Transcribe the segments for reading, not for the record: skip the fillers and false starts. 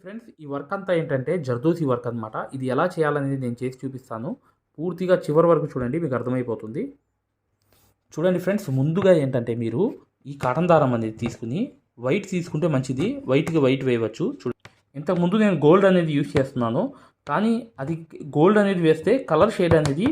Friends, ఈ work అంతా ఏంటంటే జర్దోసి వర్క్ అనమాట. ఇది ఎలా చేయాలనేది నేను చేసి చూపిస్తాను. పూర్తిగా చివరి వరకు చూడండి, మీకు అర్థమైపోతుంది. చూడండి ఫ్రెండ్స్, ముందుగా ఏంటంటే మీరు ఈ కాటన్ దారం అనేది తీసుకుని వైట్ తీసుకుంటే మంచిది. వైట్కి వైట్ వేయవచ్చు. ఇంతకుముందు నేను గోల్డ్ అనేది యూజ్ చేస్తున్నాను, కానీ అది గోల్డ్ అనేది వేస్తే కలర్ షేడ్ అనేది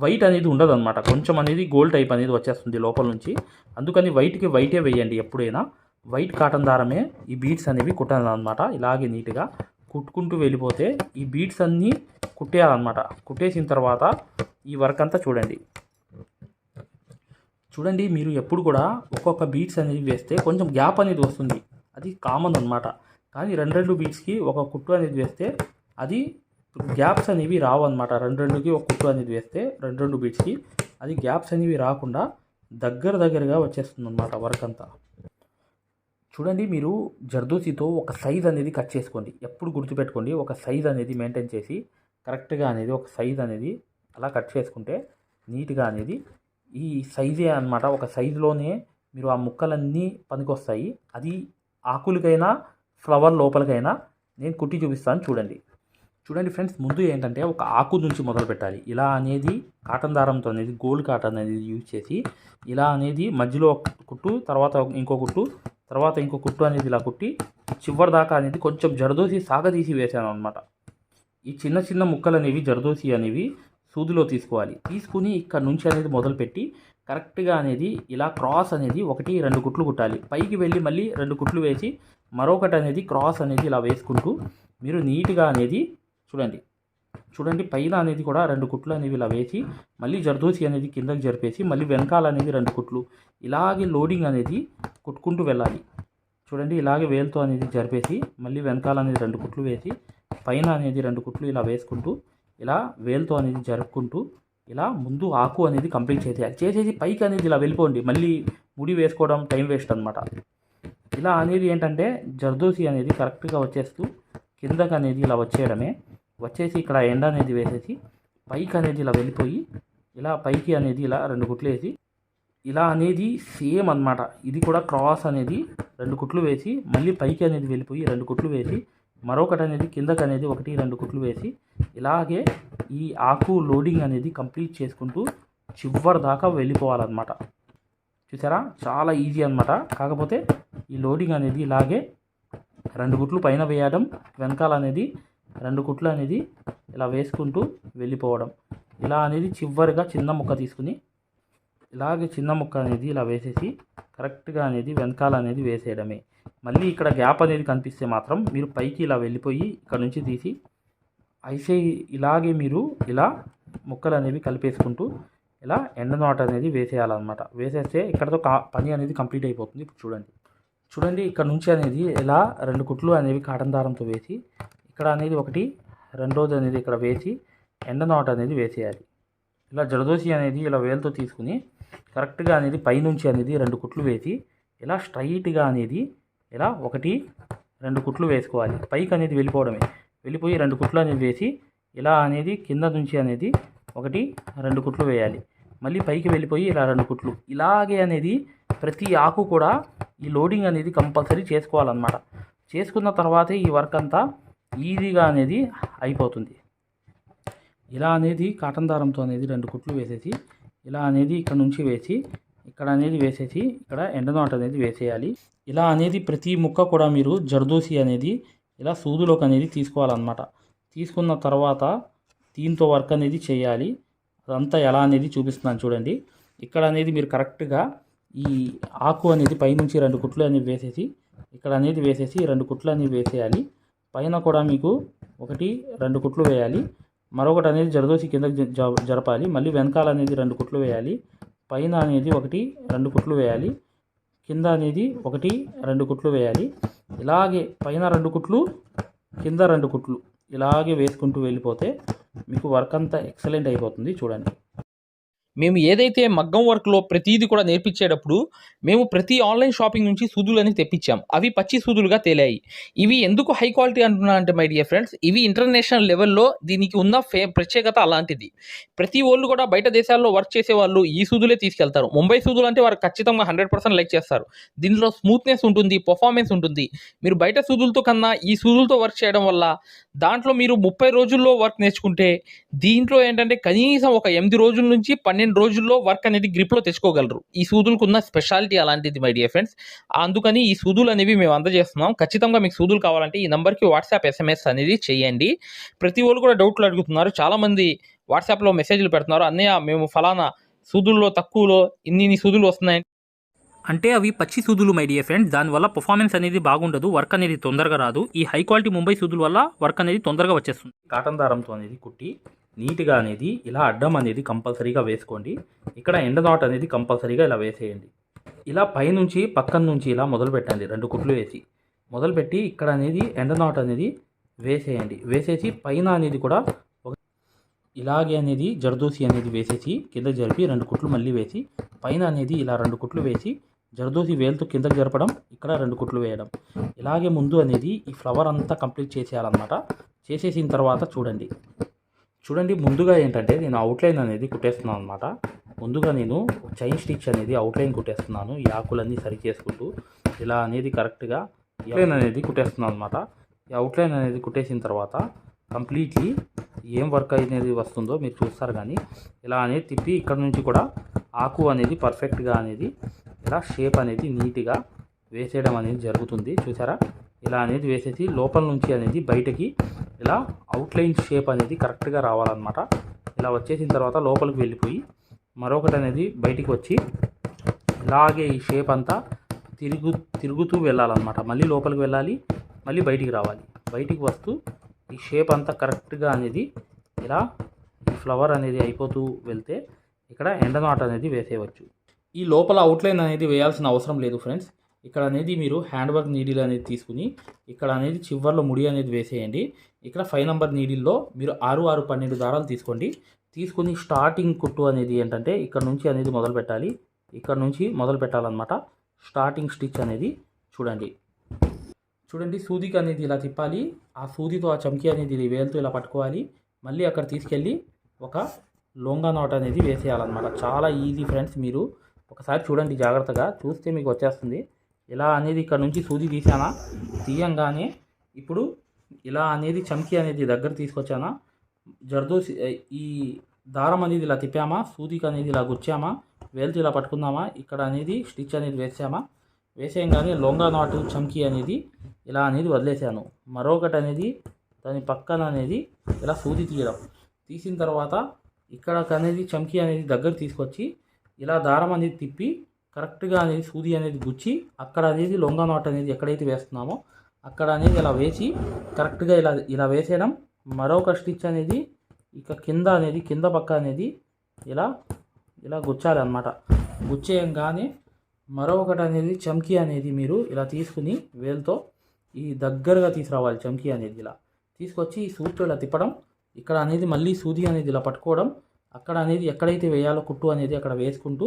వైట్ అనేది ఉండదు అనమాట. కొంచెం అనేది గోల్డ్ టైప్ అనేది వచ్చేస్తుంది లోపల నుంచి. అందుకని వైట్కి వైటే వేయండి ఎప్పుడైనా. వైట్ కాటన్ దారమే ఈ బీడ్స్ అనేవి కుట్టాలన్నమాట. ఇలాగే నీట్గా కుట్టుకుంటూ వెళ్ళిపోతే ఈ బీడ్స్ అన్నీ కుట్టేయాలన్నమాట. కుట్టేసిన తర్వాత ఈ వర్క్ అంతా చూడండి. మీరు ఎప్పుడు కూడా ఒక్కొక్క బీడ్స్ అనేది వేస్తే కొంచెం గ్యాప్ అనేది వస్తుంది. అది కామన్ అనమాట. కానీ రెండు బీడ్స్కి ఒక కుట్టు అనేది వేస్తే అది గ్యాప్స్ అనేవి రావు అనమాట. రెండుకి ఒక కుట్టు అనేది వేస్తే రెండు బీడ్స్కి అది గ్యాప్స్ అనేవి రాకుండా దగ్గరగా వచ్చేస్తుంది అనమాట వర్క్ అంతా. మీరు జర్దోసితో ఒక సైజ్ అనేది కట్ చేసుకోండి. ఎప్పుడు గుర్తుపెట్టుకోండి, ఒక సైజ్ అనేది మెయింటైన్ చేసి కరెక్ట్గా అనేది ఒక సైజ్ అనేది అలా కట్ చేసుకుంటే నీట్గా అనేది ఈ సైజే అనమాట. ఒక సైజులోనే మీరు ఆ ముక్కలన్నీ పనికొస్తాయి. అది ఆకులకైనా ఫ్లవర్ లోపలికైనా నేను కుట్టి చూపిస్తాను. చూడండి ఫ్రెండ్స్, ముందు ఏంటంటే ఒక ఆకు నుంచి మొదలు పెట్టాలి. ఇలా అనేది కాటన్ దారంతో అనేది గోల్డ్ కాటన్ అనేది యూజ్ చేసి ఇలా అనేది మధ్యలో కుట్టు, తర్వాత ఇంకో కుట్టు, తర్వాత ఇంకో కుట్టు అనేది ఇలా కుట్టి చివరి దాకా అనేది కొంచెం జర్దోసి సాగదీసి వేసాను అనమాట. ఈ చిన్న ముక్కలు అనేవి జర్దోసి అనేవి సూదిలో తీసుకోవాలి. తీసుకుని ఇక్కడ నుంచి అనేది మొదలుపెట్టి కరెక్ట్గా అనేది ఇలా క్రాస్ అనేది 1-2 కుట్లు కుట్టాలి. పైకి వెళ్ళి మళ్ళీ 2 కుట్లు వేసి మరొకటి అనేది క్రాస్ అనేది ఇలా వేసుకుంటూ మీరు నీట్గా అనేది చూడండి పైన అనేది కూడా 2 కుట్లు అనేవి ఇలా వేసి మళ్ళీ జర్దోసి అనేది కిందకి జరిపేసి మళ్ళీ వెనకాల అనేది 2 కుట్లు ఇలాగే లోడింగ్ అనేది కుట్టుకుంటూ వెళ్ళాలి. ఇలాగే వేలుతో అనేది జరిపేసి మళ్ళీ వెనకాల అనేది 2 కుట్లు వేసి పైన అనేది 2 కుట్లు ఇలా వేసుకుంటూ ఇలా వేలుతో అనేది జరుపుకుంటూ ఇలా ముందు ఆకు అనేది కంప్లీట్ చేసేసి పైకి అనేది ఇలా వెళ్ళిపోండి. మళ్ళీ ముడి వేసుకోవడం టైం వేస్ట్ అనమాట. ఇలా అనేది ఏంటంటే జర్దోసి అనేది కరెక్ట్గా వచ్చేస్తూ కిందకి అనేది ఇలా వచ్చేసి ఇక్కడ ఎండ అనేది వేసేసి పైకి అనేది ఇలా వెళ్ళిపోయి ఇలా పైకి అనేది ఇలా 2 కుట్లు వేసి ఇలా అనేది సేమ్ అనమాట. ఇది కూడా క్రాస్ అనేది 2 కుట్లు వేసి మళ్ళీ పైకి అనేది వెళ్ళిపోయి 2 కుట్లు వేసి మరొకటి అనేది కిందకి అనేది 1-2 కుట్లు వేసి ఇలాగే ఈ ఆకు లోడింగ్ అనేది కంప్లీట్ చేసుకుంటూ చివరి దాకా వెళ్ళిపోవాలన్నమాట. చూసారా, చాలా ఈజీ అనమాట. కాకపోతే ఈ లోడింగ్ అనేది ఇలాగే 2 కుట్లు పైన వేయడం, వెనకాల అనేది 2 కుట్లు అనేది ఇలా వేసుకుంటూ వెళ్ళిపోవడం. ఇలా అనేది చివరిగా చిన్న ముక్క తీసుకుని ఇలాగే చిన్న ముక్క అనేది ఇలా వేసేసి కరెక్ట్గా అనేది వెనకాల అనేది వేసేయడమే. మళ్ళీ ఇక్కడ గ్యాప్ అనేది కనిపిస్తే మాత్రం మీరు పైకి ఇలా వెళ్ళిపోయి ఇక్కడ నుంచి తీసి అయితే ఇలాగే మీరు ఇలా ముక్కలు అనేవి కలిపేసుకుంటూ ఇలా ఎండ నాట్ అనేది వేసేయాలన్నమాట. వేసేస్తే ఇక్కడతో పని అనేది కంప్లీట్ అయిపోతుంది. ఇప్పుడు చూడండి ఇక్కడ నుంచి అనేది ఇలా 2 కుట్లు అనేవి కాటన్ దారంతో వేసి ఇక్కడ అనేది ఒకటి, రెండోది అనేది ఇక్కడ వేసి ఎండ నాట్ అనేది వేసేయాలి. ఇలా జర్దోసి అనేది ఇలా వేలుతో తీసుకుని కరెక్ట్గా అనేది పైనుంచి అనేది 2 కుట్లు వేసి ఇలా స్ట్రైట్గా అనేది ఇలా 1-2 కుట్లు వేసుకోవాలి. పైకి అనేది వెళ్ళిపోయి 2 కుట్లు అనేది వేసి ఇలా అనేది కింద నుంచి అనేది 1-2 కుట్లు వేయాలి. మళ్ళీ పైకి వెళ్ళిపోయి ఇలా 2 కుట్లు ఇలాగే అనేది ప్రతి ఆకు కూడా ఈ లోడింగ్ అనేది కంపల్సరీ చేసుకోవాలన్నమాట. చేసుకున్న తర్వాతే ఈ వర్క్ అంతా ఈజీగా అనేది అయిపోతుంది. ఇలా అనేది కాటన్ దారంతో అనేది 2 కుట్లు వేసేసి ఇలా అనేది ఇక్కడ నుంచి వేసి ఇక్కడ అనేది వేసేసి ఇక్కడ ఎండ నాట్ అనేది వేసేయాలి. ఇలా అనేది ప్రతి ముక్క కూడా మీరు జర్దోసి అనేది ఇలా సూదులోకి అనేది తీసుకోవాలన్నమాట. తీసుకున్న తర్వాత దీంతో వర్క్ అనేది చేయాలి. అదంతా ఎలా అనేది చూపిస్తున్నాను చూడండి. ఇక్కడ అనేది మీరు కరెక్ట్గా ఈ ఆకు అనేది పైనుంచి 2 కుట్లు అనేవి వేసేసి ఇక్కడ అనేది వేసేసి 2 కుట్లు అనేవి వేసేయాలి. పైన కూడా మీకు 1-2 కుట్లు వేయాలి. మరొకటి అనేది జర్దోసి కిందకి జరపాలి. మళ్ళీ వెనకాల అనేది 2 కుట్లు వేయాలి. పైన అనేది 1-2 కుట్లు వేయాలి. కింద అనేది 1-2 కుట్లు వేయాలి. ఇలాగే పైన 2 కుట్లు కింద 2 కుట్లు ఇలాగే వేసుకుంటూ వెళ్ళిపోతే మీకు వర్క్ అంతా ఎక్సలెంట్ అయిపోతుంది. మేము ఏదైతే మగ్గం వర్క్లో ప్రతిదీ కూడా నేర్పించేటప్పుడు మేము ప్రతి ఆన్లైన్ షాపింగ్ నుంచి సూదులని తెప్పించాం. అవి పచ్చి సూదులుగా తేలాయి. ఇవి ఎందుకు హై క్వాలిటీ అంటున్నా అంటే మై డియర్ ఫ్రెండ్స్, ఇవి ఇంటర్నేషనల్ లెవెల్లో దీనికి ఉన్న ప్రత్యేకత అలాంటిది. ప్రతి వాళ్ళు కూడా బయట దేశాల్లో వర్క్ చేసేవాళ్ళు ఈ సూదులే తీసుకెళ్తారు. ముంబై సూదులు అంటే వారు ఖచ్చితంగా 100% లైక్ చేస్తారు. దీనిలో స్మూత్నెస్ ఉంటుంది, పర్ఫార్మెన్స్ ఉంటుంది. మీరు బయట సూదులతో కన్నా ఈ సూదులతో వర్క్ చేయడం వల్ల దాంట్లో మీరు 30 రోజుల్లో వర్క్ నేర్చుకుంటే దీంట్లో ఏంటంటే కనీసం ఒక 8 రోజుల నుంచి 12 రోజుల్లో వర్క్ అనేది గ్రిప్లో తెచ్చుకోగలరు. ఈ సూదులకు ఉన్న స్పెషాలిటీ అలాంటిది మై డియర్ ఫ్రెండ్స్. అందుకని ఈ సూదులు అనేవి మేము అందజేస్తున్నాం. ఖచ్చితంగా మీకు సూదులు కావాలంటే ఈ నెంబర్కి వాట్సాప్ SMS అనేది చేయండి. ప్రతి వాళ్ళు కూడా డౌట్లు అడుగుతున్నారు. చాలామంది వాట్సాప్లో మెసేజ్లు పెడుతున్నారు, అన్నయ్య మేము ఫలానా సూదుల్లో తక్కువలో ఇన్ని సూదులు వస్తున్నాయి అంటే అవి పచ్చి సూదులు మై డియర్ ఫ్రెండ్స్. దానివల్ల పర్ఫార్మెన్స్ అనేది బాగుండదు, వర్క్ అనేది తొందరగా రాదు. ఈ హై క్వాలిటీ ముంబై సూదుల వల్ల వర్క్ అనేది తొందరగా వచ్చేస్తుంది. కాటన్ దారంతో అనేది కుట్టి నీట్గా అనేది ఇలా అడ్డం అనేది కంపల్సరీగా వేసుకోండి. ఇక్కడ ఎండ నాట్ అనేది కంపల్సరీగా ఇలా వేసేయండి. ఇలా పైనుంచి పక్కన నుంచి ఇలా మొదలు పెట్టండి. 2 కుట్లు వేసి మొదలుపెట్టి ఇక్కడ అనేది ఎండ నాట్ అనేది వేసేయండి. వేసేసి పైన అనేది కూడా ఇలాగే అనేది జర్దోసి అనేది వేసేసి కింద జరిపి 2 కుట్లు మళ్ళీ వేసి పైన అనేది ఇలా 2 కుట్లు వేసి జర్దోసి వేలుతో కిందకి జరపడం, ఇక్కడ 2 కుట్లు వేయడం. ఇలాగే ముందు అనేది ఈ ఫ్లవర్ అంతా కంప్లీట్ చేసేయాలన్నమాట. చేసేసిన తర్వాత చూడండి ముందుగా ఏంటంటే నేను అవుట్లైన్ అనేది కుట్టేస్తున్నాను అనమాట. ముందుగా నేను చైన్ స్టిచ్ అనేది అవుట్లైన్ కుట్టేస్తున్నాను. ఈ ఆకులన్నీ సరి చేసుకుంటూ ఇలా అనేది కరెక్ట్గా అవుట్లైన్ అనేది కుట్టేస్తున్నాను అనమాట. ఈ అవుట్లైన్ అనేది కుట్టేసిన తర్వాత కంప్లీట్లీ ఏం వర్క్ అనేది వస్తుందో మీరు చూస్తారు. కానీ ఇలా అనేది తిప్పి ఇక్కడ నుంచి కూడా ఆకు అనేది పర్ఫెక్ట్గా అనేది ఇలా షేప్ అనేది నీట్గా వేసేయడం అనేది జరుగుతుంది. చూసారా, ఇలా అనేది వేసేసి లోపల నుంచి అనేది బయటకి ఇలా అవుట్లైన్ షేప్ అనేది కరెక్ట్గా రావాలన్నమాట. ఇలా వచ్చేసిన తర్వాత లోపలికి వెళ్ళిపోయి మరొకటి అనేది బయటికి వచ్చి ఇలాగే ఈ షేప్ అంతా తిరుగుతూ వెళ్ళాలన్నమాట. మళ్ళీ లోపలికి వెళ్ళాలి, మళ్ళీ బయటికి రావాలి. బయటికి వస్తూ ఈ షేప్ అంతా కరెక్ట్గా అనేది ఇలా ఈ ఫ్లవర్ అనేది అయిపోతూ వెళ్తే ఇక్కడ ఎండ నాట్ అనేది వేసేయవచ్చు. ఈ లోపల అవుట్లైన్ అనేది వేయాల్సిన అవసరం లేదు ఫ్రెండ్స్. ఇక్కడ అనేది మీరు హ్యాండ్ వర్క్ నీడిల్ అనేది తీసుకుని ఇక్కడ అనేది చివర్లో ముడి అనేది వేసేయండి. ఇక్కడ 5 నెంబర్ నీడిల్లో మీరు 6, 6, 12 దారాలు తీసుకొని స్టార్టింగ్ కుట్టు అనేది ఏంటంటే ఇక్కడ నుంచి అనేది మొదలు పెట్టాలి. ఇక్కడ నుంచి మొదలు పెట్టాలన్నమాట. స్టార్టింగ్ స్టిచ్ అనేది చూడండి సూదికి అనేది ఇలా తిప్పాలి. ఆ సూదితో ఆ చమ్కీ అనేది వేలుతో ఇలా పట్టుకోవాలి. మళ్ళీ అక్కడ తీసుకెళ్ళి ఒక లొంగా నాట్ అనేది వేసేయాలన్నమాట. చాలా ఈజీ ఫ్రెండ్స్. మీరు ఒకసారి చూడండి జాగ్రత్తగా, చూస్తే మీకు వచ్చేస్తుంది. ఇలా అనేది ఇక్కడ నుంచి సూది తీయంగానే ఇప్పుడు ఇలా అనేది చమ్కీ అనేది దగ్గర తీసుకొచ్చానా, జర్దోసి ఈ దారం అనేది ఇలా తిప్పామా, సూదికి అనేది ఇలా గుచ్చామా, వేలుతో ఇలా పట్టుకుందామా, ఇక్కడ అనేది స్టిచ్ అనేది వేసేయంగానే లొంగా నాటు చమ్కీ అనేది ఇలా అనేది వదిలేసాను. మరొకటి అనేది దాని పక్కన అనేది ఇలా సూది తీసిన తర్వాత ఇక్కడ అనేది చమ్కీ అనేది దగ్గర తీసుకొచ్చి ఇలా దారం అనేది తిప్పి కరెక్ట్గా అనేది సూది అనేది గుచ్చి అక్కడ అనేది లొంగా నాట్ అనేది ఎక్కడైతే వేస్తున్నామో అక్కడ అనేది ఇలా వేసి కరెక్ట్గా ఇలా వేసేయడం. మరొక స్టిచ్ అనేది ఇక కింద పక్క అనేది ఇలా గుచ్చాలి అన్నమాట. గుచ్చేయంగానే మరొకటి అనేది చమ్కీ అనేది మీరు ఇలా తీసుకుని వేలుతో ఈ దగ్గరగా తీసుకురావాలి. చమ్కీ అనేది ఇలా తీసుకొచ్చి ఈ సూదితో ఇలా తిప్పడం, ఇక్కడ అనేది మళ్ళీ సూది అనేది ఇలా పట్టుకోవడం, అక్కడ అనేది ఎక్కడైతే వేయాలో కుట్టు అనేది అక్కడ వేసుకుంటూ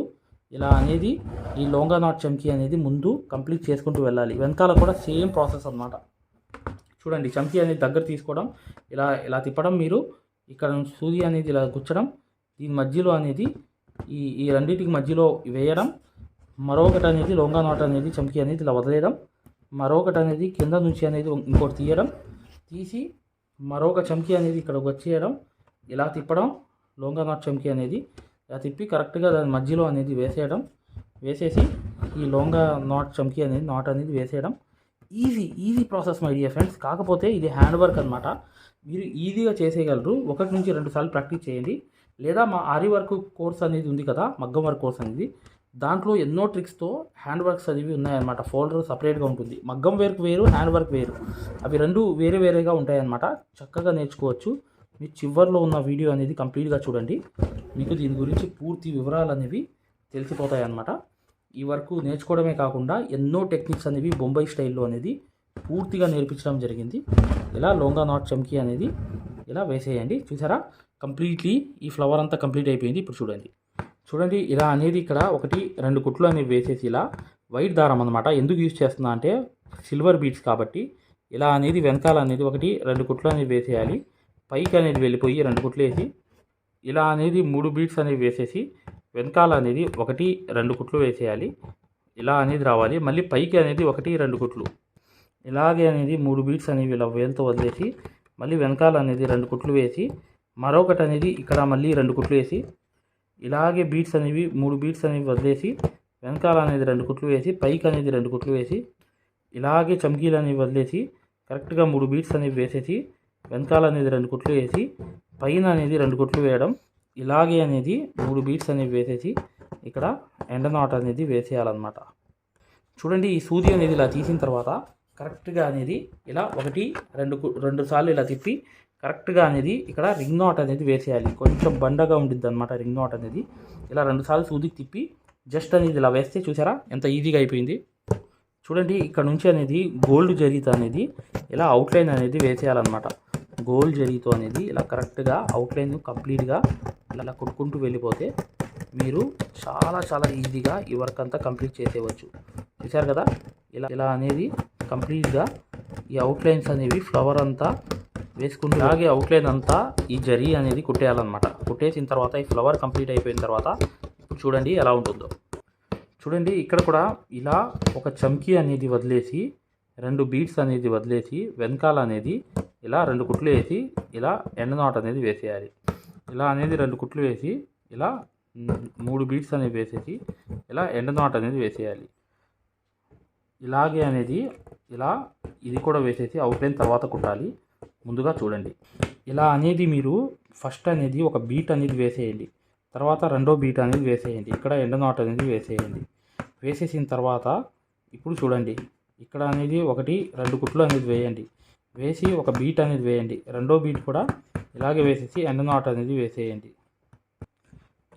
ఇలా అనేది ఈ లొంగా నాట్ చమ్కీ అనేది ముందు కంప్లీట్ చేసుకుంటూ వెళ్ళాలి. వెనకాల కూడా సేమ్ ప్రాసెస్ అన్నమాట. చూడండి చమ్కీ అనేది దగ్గర తీసుకోవడం, ఇలా తిప్పడం, మీరు ఇక్కడ సూది అనేది ఇలా గుచ్చడం, దీని మధ్యలో అనేది ఈ రెండింటికి మధ్యలో వేయడం, మరొకటి అనేది లొంగా నాట్ అనేది చమ్కీ అనేది ఇలా వదిలేయడం, మరొకటి అనేది కింద నుంచి అనేది ఇంకోటి తీసి మరొక చమ్కీ అనేది ఇక్కడ వచ్చేయడం, ఇలా తిప్పడం, లొంగా నాట్ చమ్కీ అనేది ఇలా తిప్పి కరెక్ట్గా దాని మధ్యలో అనేది వేసేసి ఈ లొంగా నాట్ చమ్కీ అనేది నాట్ అనేది వేసేయడం. Easy process my dear friends. కాకపోతే ఇది హ్యాండ్ వర్క్ అనమాట. మీరు ఈజీగా చేసేయగలరు. 1 నుంచి 2 సార్లు ప్రాక్టీస్ చేయండి. లేదా మా ఆరి వర్క్ కోర్స్ అనేది ఉంది కదా, మగ్గం వర్క్ కోర్స్ అనేది, దాంట్లో ఎన్నో ట్రిక్స్తో హ్యాండ్ వర్క్స్ అనేవి ఉన్నాయన్నమాట. ఫోల్డర్ సపరేట్గా ఉంటుంది. మగ్గం వర్క్ వేరు, హ్యాండ్ వర్క్ వేరు. అవి రెండు వేరేగా ఉంటాయన్నమాట. చక్కగా నేర్చుకోవచ్చు. మీరు చివర్లో ఉన్న వీడియో అనేది కంప్లీట్గా చూడండి. మీకు దీని గురించి పూర్తి వివరాలు అనేవి తెలిసిపోతాయి అన్నమాట. ఈ వర్క్ నేర్చుకోవడమే కాకుండా ఎన్నో టెక్నిక్స్ అనేవి బొంబాయి స్టైల్లో అనేది పూర్తిగా నేర్పించడం జరిగింది. ఇలా లొంగా నాట్ చమ్కీ అనేది ఇలా వేసేయండి. చూసారా, కంప్లీట్లీ ఈ ఫ్లవర్ అంతా కంప్లీట్ అయిపోయింది. ఇప్పుడు చూడండి చూడండి ఇలా అనేది ఇక్కడ 1-2 కుట్లు అనేవి వేసేసి ఇలా వైట్ దారం అనమాట. ఎందుకు యూజ్ చేస్తున్నా అంటే సిల్వర్ బీడ్స్ కాబట్టి ఇలా అనేది వెనకాల అనేది 1-2 కుట్లు అనేవి వేసేయాలి. పైకి అనేది వెళ్ళిపోయి 2 కుట్లు వేసి ఇలా అనేది 3 బీడ్స్ అనేవి వేసేసి వెనకాల అనేది 1-2 కుట్లు వేసేయాలి. ఇలా అనేది రావాలి. మళ్ళీ పైకి అనేది 1-2 కుట్లు ఇలాగే అనేది 3 బీడ్స్ అనేవి ఇలా వేలుతో వదిలేసి మళ్ళీ వెనకాల అనేది 2 కుట్లు వేసి మరొకటి అనేది ఇక్కడ మళ్ళీ 2 కుట్లు వేసి ఇలాగే బీడ్స్ అనేవి 3 బీడ్స్ అనేవి వదిలేసి వెనకాల అనేది 2 కుట్లు వేసి పైకి అనేది 2 కుట్లు వేసి ఇలాగే చమ్కీలు అనేవి వదిలేసి కరెక్ట్గా 3 బీడ్స్ అనేవి వేసేసి వెనకాల అనేది 2 కుట్లు వేసి పైన అనేది 2 కుట్లు వేయడం ఇలాగే అనేది 3 బీడ్స్ అనేవి వేసేసి ఇక్కడ ఎండ నాట్ అనేది వేసేయాలన్నమాట. చూడండి ఈ సూది అనేది ఇలా తీసిన తర్వాత కరెక్ట్గా అనేది ఇలా 1-2 సార్లు ఇలా తిప్పి కరెక్ట్గా అనేది ఇక్కడ రింగ్ నాట్ అనేది వేసేయాలి. కొంచెం బండగా ఉంటుంది అనమాట రింగ్ నాట్ అనేది. ఇలా 2 సార్లు సూదికి తిప్పి జస్ట్ అనేది ఇలా వేస్తే చూసారా ఎంత ఈజీగా అయిపోయింది. చూడండి ఇక్కడ నుంచి అనేది గోల్డ్ జరీతో అనేది ఇలా అవుట్లైన్ అనేది వేసేయాలన్నమాట. గోల్డ్ జరీతో అనేది ఇలా కరెక్ట్గా అవుట్లైన్ కంప్లీట్గా ఇలా కొట్టుకుంటూ వెళ్ళిపోతే మీరు చాలా ఈజీగా ఈ వర్క్ అంతా కంప్లీట్ చేసేయవచ్చు. చూసారు కదా ఇలా అనేది కంప్లీట్గా ఈ అవుట్లైన్స్ అనేవి ఫ్లవర్ అంతా వేసుకుంటూ అలాగే అవుట్లైన్ అంతా ఈ జరీ అనేది కుట్టేయాలన్నమాట. కుట్టేసిన తర్వాత ఈ ఫ్లవర్ కంప్లీట్ అయిపోయిన తర్వాత ఇప్పుడు చూడండి ఎలా ఉంటుందో. చూడండి ఇక్కడ కూడా ఇలా ఒక చమ్కీ అనేది వదిలేసి 2 బీడ్స్ అనేది వదిలేసి వెనకాల అనేది ఇలా 2 కుట్లు వేసి ఇలా ఎండ్ నాట్ అనేది వేసేయాలి. ఇలా అనేది 2 కుట్లు వేసి ఇలా 3 బీడ్స్ అనేవి వేసేసి ఇలా ఎండ్ నాట్ అనేది వేసేయాలి. ఇలాగే అనేది ఇలా ఇది కూడా వేసేసి అవుట్లైన్ తర్వాత కుట్టాలి. ముందుగా చూడండి ఇలా అనేది మీరు ఫస్ట్ అనేది ఒక బీట్ అనేది వేసేయండి. తర్వాత రెండో బీట్ అనేది వేసేయండి. ఇక్కడ ఎండ్ నాట్ అనేది వేసేయండి. వేసేసిన తర్వాత ఇప్పుడు చూడండి ఇక్కడ అనేది 1-2 కుట్లు అనేది వేయండి. వేసి ఒక బీట్ అనేది వేయండి. రెండో బీట్ కూడా ఇలాగే వేసేసి ఎండ్ నాట్ అనేది వేసేయండి.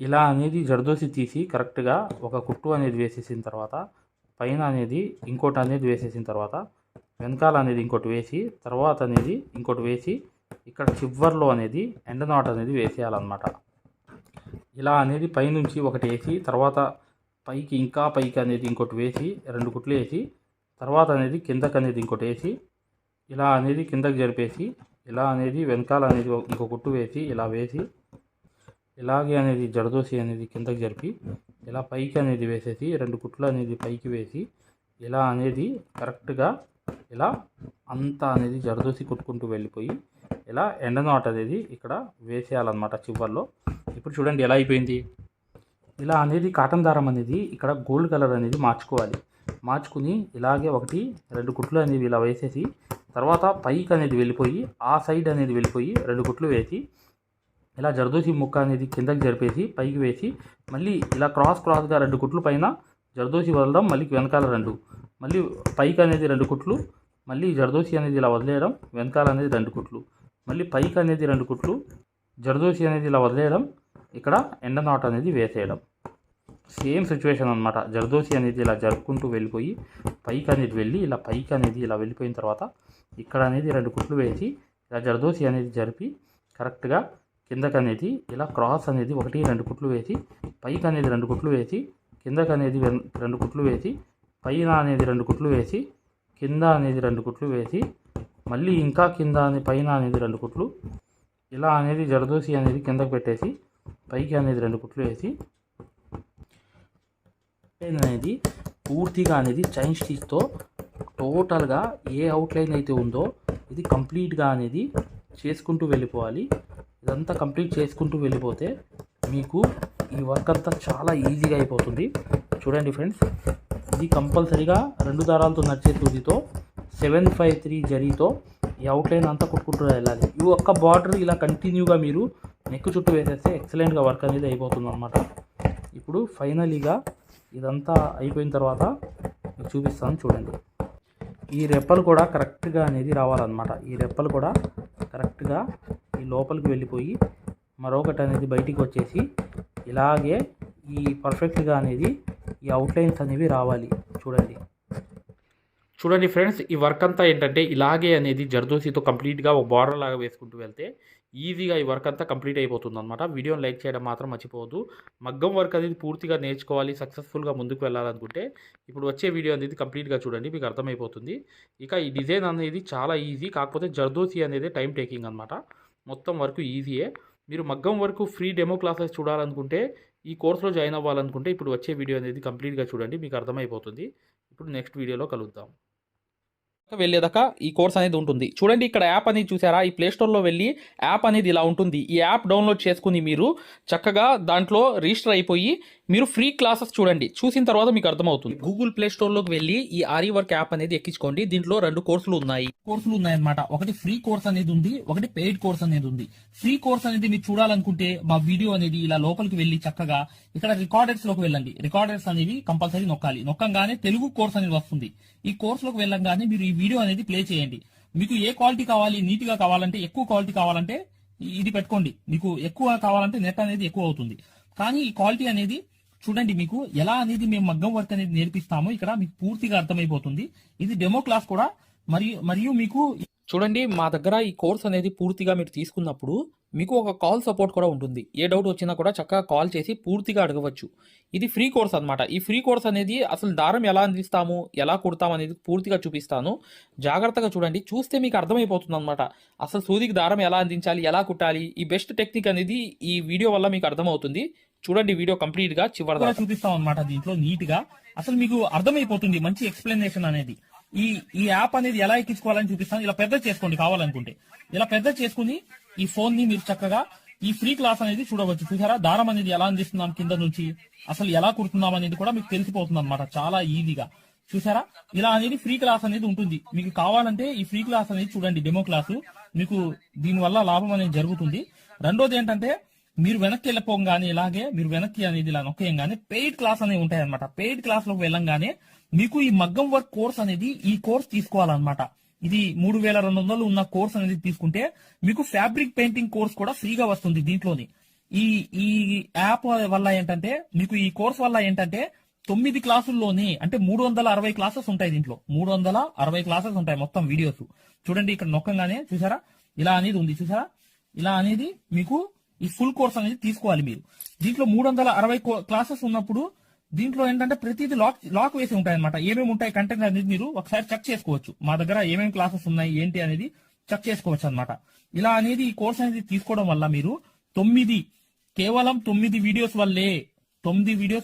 ఇలా అనేది జర్దోసి తీసి కరెక్ట్గా ఒక కుట్టు అనేది వేసేసిన తర్వాత పైన అనేది ఇంకోటి అనేది వేసేసిన తర్వాత వెనకాల అనేది ఇంకోటి వేసి తర్వాత అనేది ఇంకోటి వేసి ఇక్కడ చివర్లో అనేది ఎండ్ నాట్ అనేది వేసేయాలన్నమాట. ఇలా అనేది పైనుంచి ఒకటి వేసి తర్వాత పైకి అనేది ఇంకోటి వేసి 2 కుట్లు వేసి తర్వాత అనేది కిందకి అనేది ఇంకోటి వేసి ఇలా అనేది కిందకి జరిపేసి ఇలా అనేది వెనకాల అనేది ఇంకో కుట్టు వేసి ఇలా వేసి ఇలాగే అనేది జరదోసి అనేది కిందకి జరిపి ఇలా పైకి అనేది వేసేసి 2 కుట్లు అనేది పైకి వేసి ఇలా అనేది కరెక్ట్గా ఇలా అంతా అనేది జరదోసి కుట్టుకుంటూ వెళ్ళిపోయి ఇలా ఎండ నాట్ అనేది ఇక్కడ వేసేయాలన్నమాట చివర్లో. ఇప్పుడు చూడండి ఎలా అయిపోయింది. ఇలా అనేది కాటన్ దారం అనేది ఇక్కడ గోల్డ్ కలర్ అనేది మార్చుకుని ఇలాగే 1-2 కుట్లు అనేవి ఇలా వేసేసి తర్వాత పైకి అనేది వెళ్ళిపోయి ఆ సైడ్ అనేది వెళ్ళిపోయి 2 కుట్లు వేసి ఇలా జర్దోసి ముక్క అనేది కిందకి జరిపేసి పైకి వేసి మళ్ళీ ఇలా క్రాస్గా 2 కుట్లు పైన జర్దోసి వదలడం మళ్ళీ వెనకాల 2 మళ్ళీ పైకి అనేది 2 కుట్లు మళ్ళీ జర్దోసి అనేది ఇలా వదిలేయడం వెనకాల అనేది 2 కుట్లు మళ్ళీ పైకి అనేది 2 కుట్లు జర్దోసి అనేది ఇలా వదిలేయడం ఇక్కడ ఎండ నాట్ అనేది వేసేయడం. సేమ్ సిచ్యువేషన్ అనమాట. జర్దోసి అనేది ఇలా జరుపుకుంటూ వెళ్ళిపోయి పైకి అనేది వెళ్ళి ఇలా పైకి అనేది ఇలా వెళ్ళిపోయిన తర్వాత ఇక్కడ అనేది 2 కుట్లు వేసి ఇలా జర్దోసి అనేది జరిపి కరెక్ట్గా కిందకి అనేది ఇలా క్రాస్ అనేది 1-2 కుట్లు వేసి పైకి అనేది 2 కుట్లు వేసి కిందకి అనేది 2 కుట్లు వేసి పైన అనేది 2 కుట్లు వేసి కింద అనేది 2 కుట్లు వేసి మళ్ళీ ఇంకా కింద పైన అనేది 2 కుట్లు ఇలా అనేది జర్దోసి అనేది కిందకి పెట్టేసి పైకి అనేది 2 కుట్లు వేసి అనేది పూర్తిగా అనేది చైన్ స్టిచ్తో టోటల్గా ఏ అవుట్లైన్ అయితే ఉందో ఇది కంప్లీట్గా అనేది చేసుకుంటూ వెళ్ళిపోవాలి. ఇదంతా కంప్లీట్ చేసుకుంటూ వెళ్ళిపోతే మీకు ఈ వర్క్ అంతా చాలా ఈజీగా అయిపోతుంది. చూడండి ఫ్రెండ్స్, ఇది కంపల్సరీగా 2 దారాలతో నడిచే సూదితో 753 జరీతో ఈ అవుట్లైన్ అంతా కుట్టుకుంటూ వెళ్ళాలి. ఈ ఒక్క బార్డర్ ఇలా కంటిన్యూగా మీరు నెక్ చుట్టూ వేసేస్తే ఎక్సలెంట్గా వర్క్ అనేది అయిపోతుంది అనమాట. ఇప్పుడు ఫైనలీగా ఇదంతా అయిపోయిన తర్వాత మీకు చూపిస్తాను చూడండి. ఈ రెప్పలు కూడా కరెక్ట్గా అనేది రావాలన్నమాట. ఈ రెప్పలు కూడా కరెక్ట్గా ఈ లోపలికి వెళ్ళిపోయి మరొకటి అనేది బయటికి వచ్చేసి ఇలాగే ఈ పర్ఫెక్ట్గా అనేది ఈ అవుట్లైన్స్ అనేవి రావాలి. చూడండి ఫ్రెండ్స్, ఈ వర్క్ అంతా ఏంటంటే ఇలాగే అనేది జర్దోసితో కంప్లీట్గా ఒక బార్డర్ లాగా వేసుకుంటూ వెళ్తే ఈజీగా ఈ వర్క్ అంతా కంప్లీట్ అయిపోతుంది అనమాట. వీడియోని లైక్ చేయడం మాత్రం మర్చిపోవద్దు. మగ్గం వర్క్ అనేది పూర్తిగా నేర్చుకోవాలి, సక్సెస్ఫుల్గా ముందుకు వెళ్ళాలనుకుంటే ఇప్పుడు వచ్చే వీడియో అనేది కంప్లీట్గా చూడండి, మీకు అర్థమైపోతుంది. ఇక ఈ డిజైన్ అనేది చాలా ఈజీ, కాకపోతే జర్దోసి అనేది టైం టేకింగ్ అనమాట. మొత్తం వర్క్ ఈజీయే. మీరు మగ్గం వరకు ఫ్రీ డెమో క్లాసెస్ చూడాలనుకుంటే, ఈ కోర్సులో జాయిన్ అవ్వాలనుకుంటే ఇప్పుడు వచ్చే వీడియో అనేది కంప్లీట్గా చూడండి, మీకు అర్థమైపోతుంది. ఇప్పుడు నెక్స్ట్ వీడియోలో కలుద్దాం. వెళ్ళేదాకా ఈ కోర్స్ అనేది ఉంటుంది. చూడండి ఇక్కడ యాప్ అనేది చూసారా, ఈ ప్లే స్టోర్లో వెళ్ళి యాప్ అనేది ఇలా ఉంటుంది. ఈ యాప్ డౌన్లోడ్ చేసుకుని మీరు చక్కగా దాంట్లో రిజిస్టర్ అయిపోయి మీరు ఫ్రీ క్లాసెస్ చూడండి. చూసిన తర్వాత మీకు అర్థమవుతుంది. గూగుల్ ప్లే స్టోర్లోకి వెళ్ళి ఈ ఆరి వర్క్ యాప్ అనేది ఎక్కించుకోండి. దీంట్లో 2 కోర్సులు ఉన్నాయన్నమాట. ఒకటి ఫ్రీ కోర్స్ అనేది ఉంది, ఒకటి పెయిడ్ కోర్స్ అనేది ఉంది. ఫ్రీ కోర్స్ అనేది మీరు చూడాలనుకుంటే మా వీడియో అనేది ఇలా లోపలికి వెళ్ళి చక్కగా ఇక్కడ రికార్డర్స్ లోకి వెళ్ళండి. రికార్డర్స్ అనేవి కంపల్సరీ నొక్కంగానే తెలుగు కోర్స్ అనేది వస్తుంది. ఈ కోర్సులోకి వెళ్ళంగానే మీరు ఈ వీడియో అనేది ప్లే చేయండి. మీకు ఏ క్వాలిటీ కావాలి, నీట్ గా కావాలంటే, ఎక్కువ క్వాలిటీ కావాలంటే ఇది పెట్టుకోండి. మీకు ఎక్కువ కావాలంటే నెట్ అనేది ఎక్కువ అవుతుంది. కానీ ఈ క్వాలిటీ అనేది చూడండి, మీకు ఎలా అనేది మేము మగ్గం వర్క్ అనేది నేర్పిస్తామో ఇక్కడ మీకు పూర్తిగా అర్థమైపోతుంది. ఇది డెమో క్లాస్ కూడా మరియు మీకు చూడండి, మా దగ్గర ఈ కోర్స్ అనేది పూర్తిగా మీరు తీసుకున్నప్పుడు మీకు ఒక కాల్ సపోర్ట్ కూడా ఉంటుంది. ఏ డౌట్ వచ్చినా కూడా చక్కగా కాల్ చేసి పూర్తిగా అడగవచ్చు. ఇది ఫ్రీ కోర్స్ అనమాట. ఈ ఫ్రీ కోర్స్ అనేది అసలు దారం ఎలా అందిస్తాము, ఎలా కుడతాము అనేది పూర్తిగా చూపిస్తాను. జాగ్రత్తగా చూడండి, చూస్తే మీకు అర్థమైపోతుంది అనమాట. అసలు సూదికి దారం ఎలా అందించాలి, ఎలా కుట్టాలి, ఈ బెస్ట్ టెక్నిక్ అనేది ఈ వీడియో వల్ల మీకు అర్థమవుతుంది. చూడండి వీడియో కంప్లీట్ గా చివరిగా చూపిస్తాం అనమాట. దీంట్లో నీట్ గా అసలు మీకు అర్థమైపోతుంది, మంచి ఎక్స్ప్లెనేషన్ అనేది. ఈ యాప్ అనేది ఎలా ఎక్కించుకోవాలని చూపిస్తాను. ఇలా పెద్ద చేసుకోండి కావాలనుకుంటే. ఇలా పెద్ద చేసుకుని ఈ ఫోన్ ని మీరు చక్కగా ఈ ఫ్రీ క్లాస్ అనేది చూడవచ్చు. చూసారా, దారం అనేది ఎలా అందిస్తున్నాం కింద నుంచి, అసలు ఎలా కుడుతున్నాం అనేది కూడా మీకు తెలిసిపోతుంది అనమాట, చాలా ఈజీగా. చూసారా, ఇలా అనేది ఫ్రీ క్లాస్ అనేది ఉంటుంది. మీకు కావాలంటే ఈ ఫ్రీ క్లాస్ అనేది చూడండి, డెమో క్లాసు. మీకు దీని వల్ల లాభం అనేది జరుగుతుంది. రెండోది ఏంటంటే, మీరు వెనక్కి వెళ్ళిపోగానే ఇలాగే మీరు వెనక్కి అనేది ఇలా నొక్కేయంగానే పెయిడ్ క్లాస్ అనేవి ఉంటాయి అనమాట. పెయిడ్ క్లాస్ లోకి వెళ్ళంగానే మీకు ఈ మగ్గం వర్క్ కోర్స్ అనేది, ఈ కోర్స్ తీసుకోవాలన్నమాట. ఇది 3200 ఉన్న కోర్స్ అనేది తీసుకుంటే మీకు ఫ్యాబ్రిక్ పెయింటింగ్ కోర్స్ కూడా ఫ్రీగా వస్తుంది దీంట్లోని. ఈ యాప్ వల్ల ఏంటంటే, మీకు ఈ కోర్స్ వల్ల ఏంటంటే 9 క్లాసుల్లోనే అంటే 360 క్లాసెస్ ఉంటాయి. దీంట్లో 360 క్లాసెస్ ఉంటాయి మొత్తం వీడియోస్. చూడండి ఇక్కడ నొక్కంగానే చూసారా, ఇలా అనేది ఉంది. చూసారా, ఇలా అనేది మీకు ఈ ఫుల్ కోర్స్ అనేది తీసుకోవాలి మీరు. దీంట్లో 360 క్లాసెస్ ఉన్నప్పుడు దీంట్లో ఏంటంటే ప్రతిదీ లాక్ వేసి ఉంటాయి అనమాట. ఏమేమి ఉంటాయి కంటెంట్ అనేది మీరు ఒకసారి చెక్ చేసుకోవచ్చు. మా దగ్గర ఏమేమి క్లాసెస్ ఉన్నాయి ఏంటి అనేది చెక్ చేసుకోవచ్చు అనమాట. ఇలా అనేది ఈ కోర్స్ అనేది తీసుకోవడం వల్ల మీరు కేవలం 9 వీడియోస్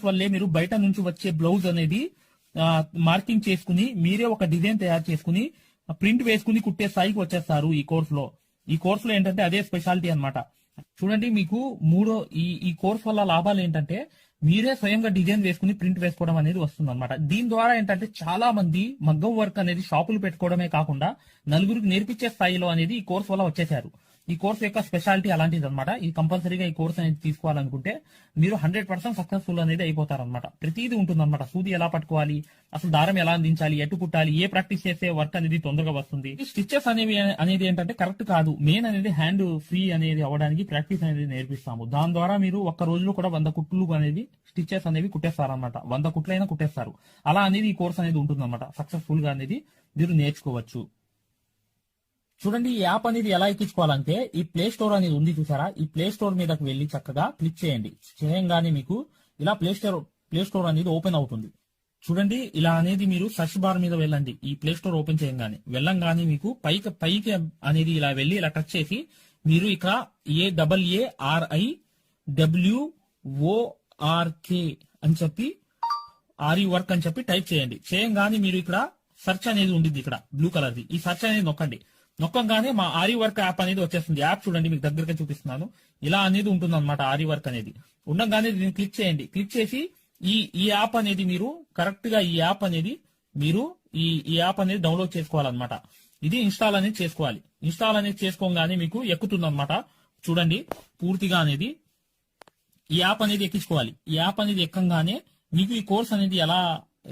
వల్లే మీరు బయట నుంచి వచ్చే బ్లౌజ్ అనేది మార్కింగ్ చేసుకుని మీరే ఒక డిజైన్ తయారు చేసుకుని ప్రింట్ వేసుకుని కుట్టే స్థాయికి వచ్చేస్తారు ఈ కోర్సులో. ఈ కోర్సులో ఏంటంటే అదే స్పెషాలిటీ అన్నమాట. చూడండి, మీకు ఈ కోర్స్ వల్ల లాభాలు ఏంటంటే, మీరే స్వయంగా డిజైన్ వేసుకుని ప్రింట్ వేసుకోవడం అనేది వస్తుంది అనమాట. దీని ద్వారా ఏంటంటే చాలా మంది మగ్గం వర్క్ అనేది షాపులు పెట్టుకోవడమే కాకుండా నలుగురికి నేర్పించే స్థాయిలో అనేది ఈ కోర్స్ వల్ల వచ్చేసారు. ఈ కోర్స్ యొక్క స్పెషాలిటీ అలాంటిది అనమాట. ఇది కంపల్సరీగా ఈ కోర్స్ అనేది తీసుకోవాలనుకుంటే మీరు 100% సక్సెస్ఫుల్ అనేది అయిపోతారనమాట. ప్రతిదీ ఉంటుందన్నమాట. సూది ఎలా పట్టుకోవాలి, అసలు దారం ఎలా అందించాలి, ఎటు కుట్టాలి, ఏ ప్రాక్టీస్ చేస్తే వర్క్ అనేది తొందరగా వస్తుంది. స్టిచెస్ అనేది ఏంటంటే కరెక్ట్ కాదు. మెయిన్ అనేది హ్యాండ్ ఫ్రీ అనేది అవ్వడానికి ప్రాక్టీస్ అనేది నేర్పిస్తాము. దాని ద్వారా మీరు ఒక్క రోజులో కూడా 100 కుట్లు అనేది స్టిచెస్ అనేవి కుట్టేస్తారనమాట. 100 కుట్లైనా కుట్టేస్తారు. అలా అనేది ఈ కోర్స్ అనేది ఉంటుందన్నమాట. సక్సెస్ఫుల్ గా అనేది మీరు నేర్చుకోవచ్చు. చూడండి, ఈ యాప్ అనేది ఎలా ఎక్కించుకోవాలంటే, ఈ ప్లే స్టోర్ అనేది ఉంది చూసారా, ఈ ప్లే స్టోర్ మీదకి వెళ్ళి చక్కగా క్లిక్ చేయండి. చేయంగానే మీకు ఇలా ప్లే స్టోర్ అనేది ఓపెన్ అవుతుంది. చూడండి, ఇలా అనేది మీరు సర్చ్ బార్ మీద వెళ్ళండి. ఈ ప్లే స్టోర్ ఓపెన్ వెళ్ళంగానే మీకు పైకి అనేది ఇలా వెళ్ళి ఇలా టచ్ చేసి మీరు ఇక్కడ AARIWORK అని చెప్పి ఆరి వర్క్ అని చెప్పి టైప్ చేయండి. చేయంగానే మీరు ఇక్కడ సెర్చ్ అనేది ఉంటుంది, ఇక్కడ బ్లూ కలర్ ది. ఈ సెర్చ్ అనేది నొక్కంగానే మా ఆరి వర్క్ యాప్ అనేది వచ్చేస్తుంది. యాప్ చూడండి, మీకు దగ్గరగా చూపిస్తున్నాను. ఇలా అనేది ఉంటుంది అనమాట. ఆరి వర్క్ అనేది ఉండగానే దీన్ని క్లిక్ చేయండి. క్లిక్ చేసి ఈ యాప్ అనేది మీరు కరెక్ట్ గా ఈ యాప్ అనేది డౌన్లోడ్ చేసుకోవాలన్నమాట. ఇది ఇన్స్టాల్ అనేది చేసుకోవాలి. ఇన్స్టాల్ అనేది చేసుకోగానే మీకు ఎక్కుతుంది అనమాట. చూడండి, పూర్తిగా అనేది ఈ యాప్ అనేది ఎక్కించుకోవాలి. ఈ యాప్ అనేది ఎక్కంగానే మీకు ఈ కోర్స్ అనేది ఎలా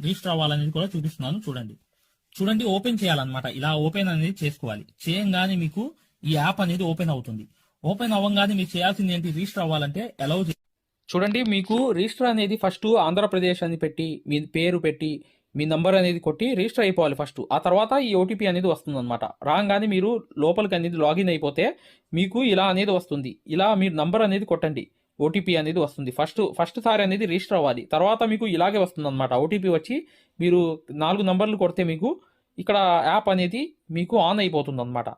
రిజిస్టర్ అవ్వాలనేది కూడా చూపిస్తున్నాను. చూడండి, ఓపెన్ చేయాలన్నమాట. ఇలా ఓపెన్ అనేది చేసుకోవాలి. చేయంగానే మీకు ఈ యాప్ అనేది ఓపెన్ అవుతుంది. ఓపెన్ అవ్వగానే మీరు చేయాల్సింది ఏంటి, రిజిస్టర్ అవ్వాలంటే చూడండి, మీకు రిజిస్టర్ అనేది ఫస్ట్ ఆంధ్రప్రదేశ్ అని పెట్టి మీ పేరు పెట్టి మీ నంబర్ అనేది కొట్టి రిజిస్టర్ అయిపోవాలి ఫస్ట్. ఆ తర్వాత ఈ ఓటీపీ అనేది వస్తుందన్నమాట. రాగానే మీరు లోపలికి అనేది లాగిన్ అయిపోతే మీకు ఇలా అనేది వస్తుంది. ఇలా మీరు నంబర్ అనేది కొట్టండి, ఓటీపీ అనేది వస్తుంది. ఫస్ట్ సారి అనేది రిజిస్టర్ అవ్వాలి. తర్వాత మీకు ఇలాగే వస్తుందన్నమాట. ఓటీపీ వచ్చి మీరు 4 నంబర్లు కొడితే మీకు ఇక్కడ యాప్ అనేది మీకు ఆన్ అయిపోతుంది అనమాట.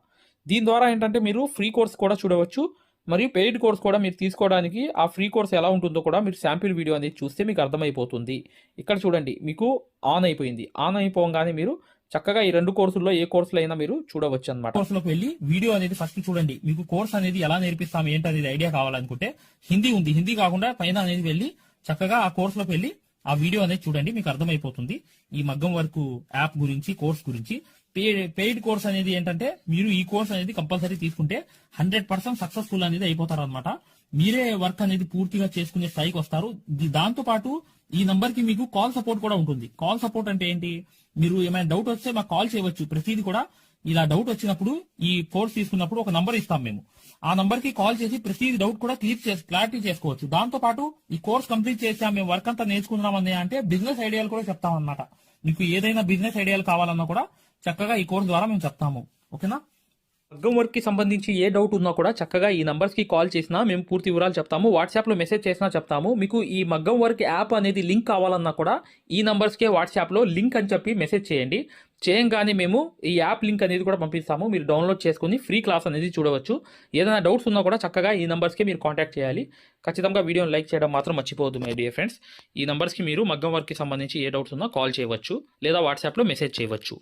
దీని ద్వారా ఏంటంటే మీరు ఫ్రీ కోర్స్ కూడా చూడవచ్చు, మరియు పెయిడ్ కోర్స్ కూడా మీరు తీసుకోవడానికి ఆ ఫ్రీ కోర్స్ ఎలా ఉంటుందో కూడా మీరు శాంపిల్ వీడియో అనేది చూస్తే మీకు అర్థమైపోతుంది. ఇక్కడ చూడండి, మీకు ఆన్ అయిపోయింది. ఆన్ అయిపోగానే మీరు చక్కగా ఈ 2 కోర్సుల్లో ఏ కోర్సులో అయినా మీరు చూడవచ్చు అనమాట. కోర్సులోకి వెళ్ళి వీడియో అనేది ఫస్ట్ చూడండి. మీకు కోర్స్ అనేది ఎలా నేర్పిస్తాం ఏంటి అనేది ఐడియా కావాలనుకుంటే హిందీ ఉంది, హిందీ కాకుండా పైన అనేది వెళ్ళి చక్కగా ఆ కోర్సులోకి వెళ్ళి ఆ వీడియో అనేది చూడండి, మీకు అర్థమైపోతుంది ఈ మగ్గం వర్క్ యాప్ గురించి, కోర్స్ గురించి. పెయిడ్ కోర్స్ అనేది ఏంటంటే మీరు ఈ కోర్స్ అనేది కంపల్సరీ తీసుకుంటే 100% సక్సెస్ఫుల్ అనేది అయిపోతారు అనమాట. మీరే వర్క్ అనేది పూర్తిగా చేసుకునే స్థాయికి వస్తారు. దాంతో పాటు ఈ నంబర్ కి మీకు కాల్ సపోర్ట్ కూడా ఉంటుంది. కాల్ సపోర్ట్ అంటే ఏంటి, మీరు ఏమైనా డౌట్ వస్తే మాకు కాల్ చేయవచ్చు. ప్రతిదీ కూడా ఇలా డౌట్ వచ్చినప్పుడు ఈ కోర్స్ తీసుకున్నప్పుడు ఒక నంబర్ ఇస్తాం మేము. ఆ నంబర్ కి కాల్ చేసి ప్రతి డౌట్ కూడా క్లారిటీ చేసుకోవచ్చు. దాంతో పాటు ఈ కోర్స్ కంప్లీట్ చేసాం, మేము వర్క్ అంతా నేర్చుకున్నామని అంటే బిజినెస్ ఐడియాలు కూడా చెప్తాం అనమాట. మీకు ఏదైనా బిజినెస్ ఐడియాలు కావాలన్నా కూడా చక్కగా ఈ కోర్స్ ద్వారా మేము చెప్తాము. ఓకేనా? మగ్గం వర్క్ కి సంబంధించి ఏ డౌట్ ఉన్నా కూడా చక్కగా ఈ నంబర్స్ కి కాల్ చేసినా మేము పూర్తి వివరాలు చెప్తాము. వాట్సాప్ లో మెసేజ్ చేసినా చెప్తాము. మీకు ఈ మగ్గం వర్క్ యాప్ అనేది లింక్ కావాలన్నా కూడా ఈ నంబర్స్ కే వాట్సాప్ లో లింక్ అని చెప్పి మెసేజ్ చేయండి. చేయంగానే మేము ఈ యాప్ లింక్ అనేది కూడా పంపిస్తాము. మీరు డౌన్లోడ్ చేసుకుని ఫ్రీ క్లాస్ అనేది చూడవచ్చు. ఏదైనా డౌట్స్ ఉన్నా కూడా చక్కగా ఈ నంబర్స్కి మీరు కాంటాక్ట్ చేయాలి. ఖచ్చితంగా వీడియోని లైక్ చేయడం మాత్రం మర్చిపోవద్దు మై డియర్ ఫ్రెండ్స్. ఈ నంబర్స్కి మీరు మగ్గం వర్క్కి సంబంధించి ఏ డౌట్స్ ఉన్నా కాల్ చేయవచ్చు లేదా వాట్సాప్లో మెసేజ్ చేయవచ్చు.